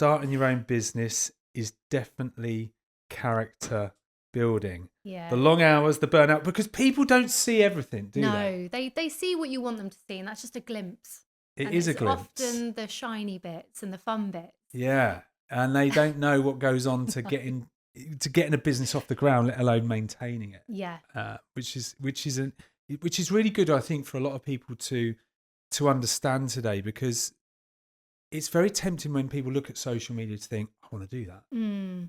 starting your own business is definitely character building. Yeah. The long hours, the burnout, because people don't see everything, do they? No, they see what you want them to see, and that's just a glimpse. It And is a it's glimpse. often the shiny bits and the fun bits. Yeah. And they don't know what goes on to getting a business off the ground, let alone maintaining it. Yeah. Which is really good, I think, for a lot of people to understand today, because it's very tempting when people look at social media to think, I want to do that.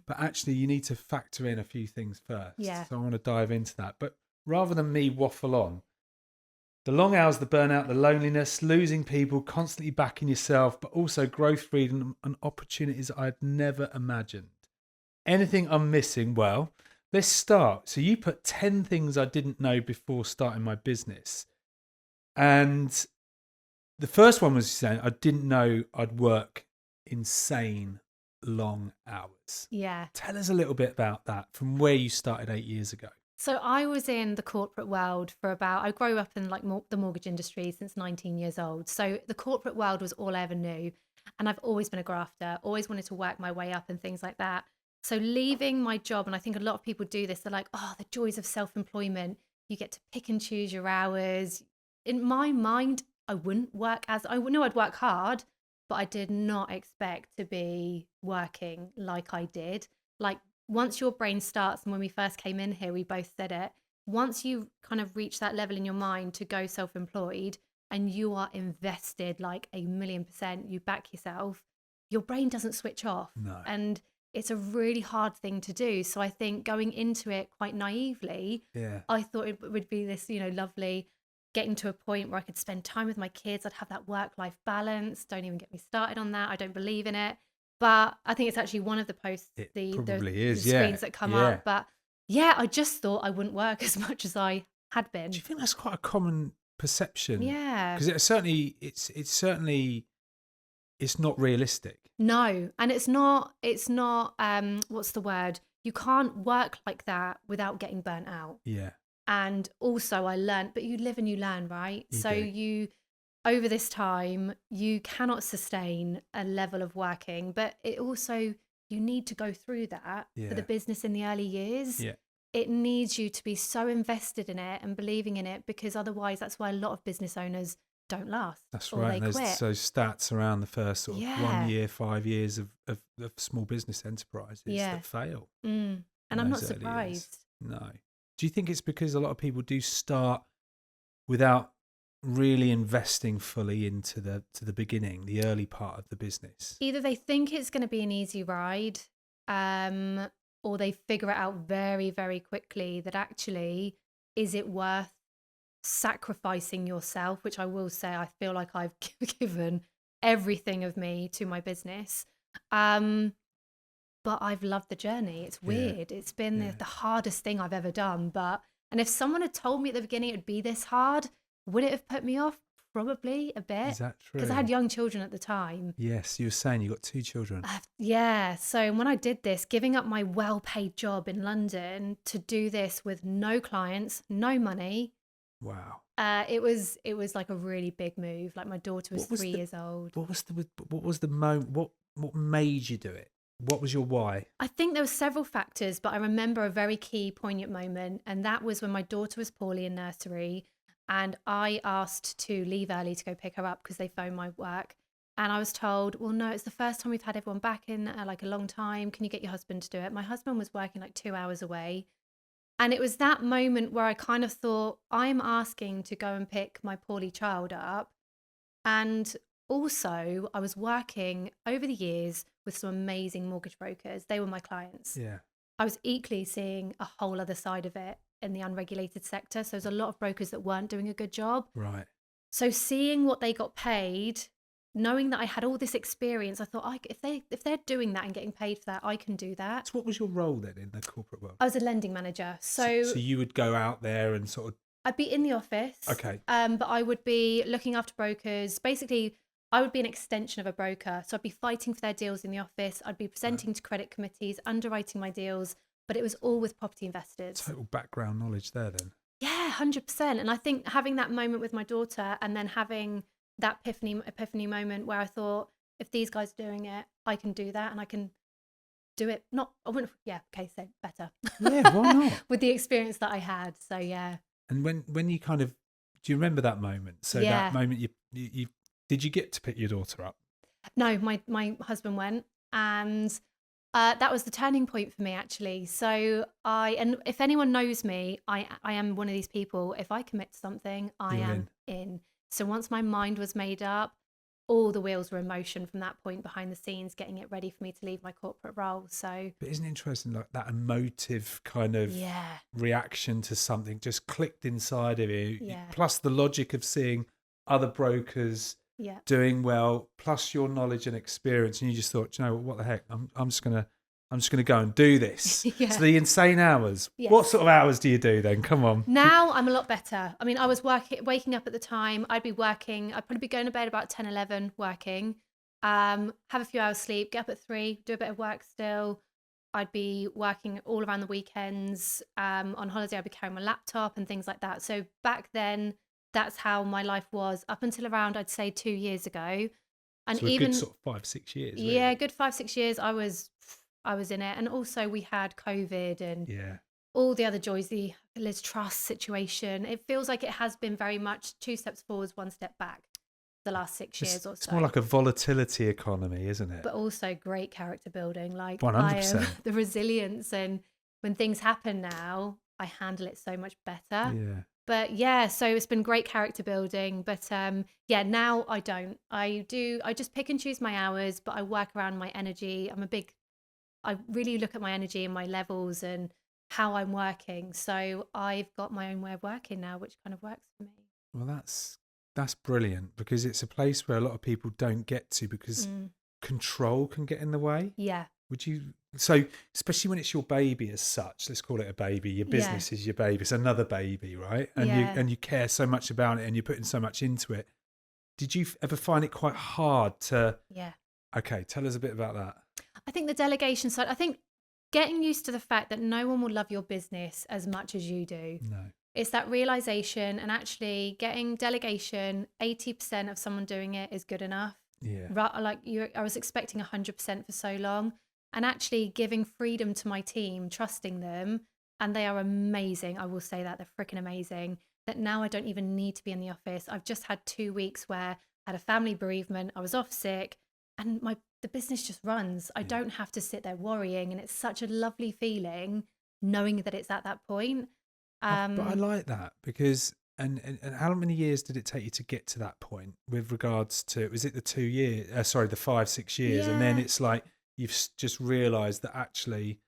But actually, you need to factor in a few things first. Yeah. So I want to dive into that. But rather than me waffle on, the long hours, the burnout, the loneliness, losing people, constantly backing yourself, but also growth, freedom, and opportunities I'd never imagined. Anything I'm missing? Well, let's start. So you put 10 things I didn't know before starting my business. And the first one was saying I didn't know I'd work insane long hours. Yeah. Tell us a little bit about that from where you started 8 years ago. So I was in the corporate world I grew up in like the mortgage industry since 19 years old. So the corporate world was all I ever knew. And I've always been a grafter, always wanted to work my way up and things like that. So leaving my job, and I think a lot of people do this, they're like, oh, the joys of self-employment. You get to pick and choose your hours. In my mind, I wouldn't work I knew I'd work hard, but I did not expect to be working like I did. Like, once your brain starts, and when we first came in here, we both said it, once you kind of reach that level in your mind to go self-employed and you are invested like 1,000,000%, you back yourself, your brain doesn't switch off. No. And it's a really hard thing to do. So I think going into it quite naively, I thought it would be this, lovely getting to a point where I could spend time with my kids. I'd have that work-life balance. Don't even get me started on that. I don't believe in it. But I think it's actually one of the posts, the screens that come up. But yeah, I just thought I wouldn't work as much as I had been. Do you think that's quite a common perception? Yeah. Because it's not realistic. No, and it's not, what's the word? You can't work like that without getting burnt out. Yeah. And also I learned, but you live and you learn, right? Over this time, you cannot sustain a level of working, but it also, you need to go through that for the business in the early years. Yeah. It needs you to be so invested in it and believing in it, because otherwise that's why a lot of business owners don't last. That's or right. They and there's quit. those stats around the first sort of 1 year, 5 years of small business enterprises that fail. And I'm not surprised. No. Do you think it's because a lot of people do start without really investing fully into the beginning, the early part of the business? Either they think it's going to be an easy ride, or they figure it out very, very quickly that actually, is it worth sacrificing yourself? Which I will say, I feel like I've given everything of me to my business. But I've loved the journey. It's weird. It's been the hardest thing I've ever done. And if someone had told me at the beginning it would be this hard, would it have put me off? Probably a bit. Is that true? Because I had young children at the time. Yes, you were saying you got 2 children. Yeah. So when I did this, giving up my well-paid job in London to do this with no clients, no money. Wow. It was like a really big move. Like, my daughter was 3 years old. What was the moment? What made you do it? What was your why? I think there were several factors, but I remember a very key, poignant moment, and that was when my daughter was poorly in nursery, and I asked to leave early to go pick her up because they phoned my work, and I was told, well, no, it's the first time we've had everyone back in like a long time. Can you get your husband to do it? My husband was working like 2 hours away, and it was that moment where I kind of thought, I'm asking to go and pick my poorly child up, and also, I was working over the years with some amazing mortgage brokers. They were my clients. Yeah. I was equally seeing a whole other side of it in the unregulated sector. So there's a lot of brokers that weren't doing a good job. Right. So seeing what they got paid, knowing that I had all this experience, I thought, if they're doing that and getting paid for that, I can do that. So what was your role then in the corporate world? I was a lending manager. So you would go out there and sort of... I'd be in the office. Okay. But I would be looking after brokers. Basically, I would be an extension of a broker. So I'd be fighting for their deals in the office. I'd be presenting to credit committees, underwriting my deals, but it was all with property investors. Total background knowledge there then. Yeah, 100%. And I think having that moment with my daughter and then having that epiphany moment where I thought, if these guys are doing it, I can do that, and I can do it. Not, I wouldn't, yeah, okay, so better. Yeah, why not? With the experience that I had. So yeah. And when you kind of, do you remember that moment? So Yeah. that moment you did you get to pick your daughter up? No, my husband went, and that was the turning point for me, actually. So and if anyone knows me, I am one of these people. If I commit to something, I You're am in. So once my mind was made up, all the wheels were in motion from that point behind the scenes, getting it ready for me to leave my corporate role. So, But isn't it interesting, like that emotive kind of yeah, reaction to something just clicked inside of you, yeah, plus the logic of seeing other brokers yeah. doing well, plus your knowledge and experience, and you just thought, "Do you know what the heck, I'm just gonna go and do this." Yeah. So the insane hours. Yes. What sort of hours do you do then? Come on. Now I'm a lot better. I mean, I was waking up at the time. I'd probably be going to bed about 10, 11, working, have a few hours sleep, get up at 3, do a bit of work still. I'd be working all around the weekends. On holiday, I'd be carrying my laptop and things like that. So back then, that's how my life was up until around, I'd say, 2 years ago. And So a even, good sort of 5-6 years. yeah, Really. good 5, 6 years, I was in it. And also we had COVID and Yeah. all the other joys, the Liz Truss situation. It feels like it has been very much 2 steps forwards, 1 step back the last 6 years or so. It's more like a volatility economy, isn't it? But also great character building. Like 100%. the resilience, and when things happen now, I handle it so much better. Yeah. But yeah, so it's been great character building. But yeah, now I don't. I just pick and choose my hours, but I work around my energy. I really look at my energy and my levels and how I'm working. So I've got my own way of working now, which kind of works for me. Well, that's brilliant, because it's a place where a lot of people don't get to, because control can get in the way. Yeah. Would you? So, especially when it's your baby as such, let's call it a baby. Your business is your baby. It's another baby, right? And you care so much about it, and you're putting so much into it. Did you ever find it quite hard to? Yeah. Okay, tell us a bit about that. I think the delegation side, I think getting used to the fact that no one will love your business as much as you do. No. It's that realization, and actually getting delegation, 80% of someone doing it is good enough. Yeah. I was expecting 100% for so long, and actually giving freedom to my team, trusting them, and they are amazing. I will say that they're freaking amazing. That now I don't even need to be in the office. I've just had 2 weeks where I had a family bereavement. I was off sick, and the business just runs. I don't have to sit there worrying, and it's such a lovely feeling knowing that it's at that point. But I like that, because and how many years did it take you to get to that point with regards to, was it the 2 years? The 5-6 years, and then Yeah. it's like you've just realised that actually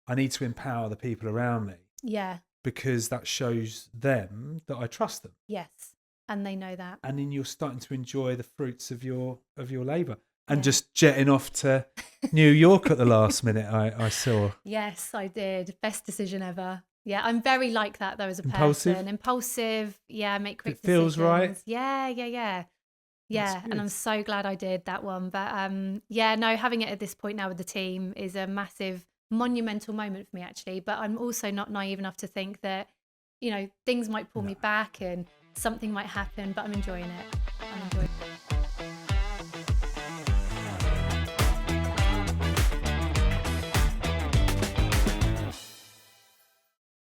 I need to empower the people around me, Yeah. because that shows them that I trust them, Yes. And they know that. and then you're starting to enjoy the fruits of your labour. And Yeah. just jetting off to New York at the last minute, I saw. Yes, I did. Best decision ever. Yeah, I'm very like that though as a Impulsive? person. Impulsive. Yeah, make quick It feels right? decisions. Yeah. Yeah, That's and I'm good. so glad I did that one. But yeah, no, having it at this point now with the team is a massive, monumental moment for me, actually. But I'm also not naive enough to think that, things might pull me back and something might happen, but I'm enjoying it. I'm enjoying it.